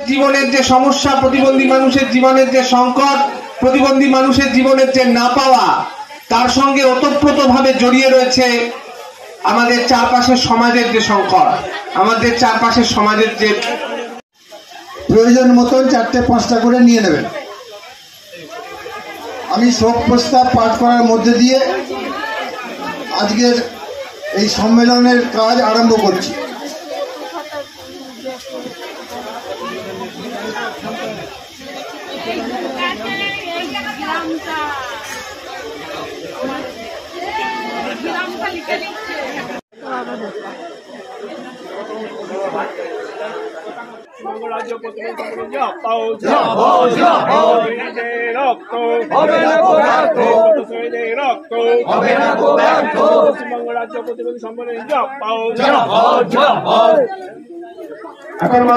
জীবনের যে সমস্যা, প্রতিবন্ধী মানুষের জীবনের যে সংকট, প্রতিবন্ধী মানুষের জীবনের যে না পাওয়া, তার সঙ্গে ওতপ্রোতভাবে জড়িয়ে রয়েছে আমাদের চারপাশের সমাজের যে সংকট, আমাদের চারপাশের সমাজের যে প্রয়োজন মতন 4-5টা করে নিয়ে নেবেন। আমি শোক প্রস্তাব পাঠ করার মধ্যে দিয়ে আজকের এই সম্মেলনের কাজ আরম্ভ করছি। রাজ্য প্রতিবন্ধী সম্মেলন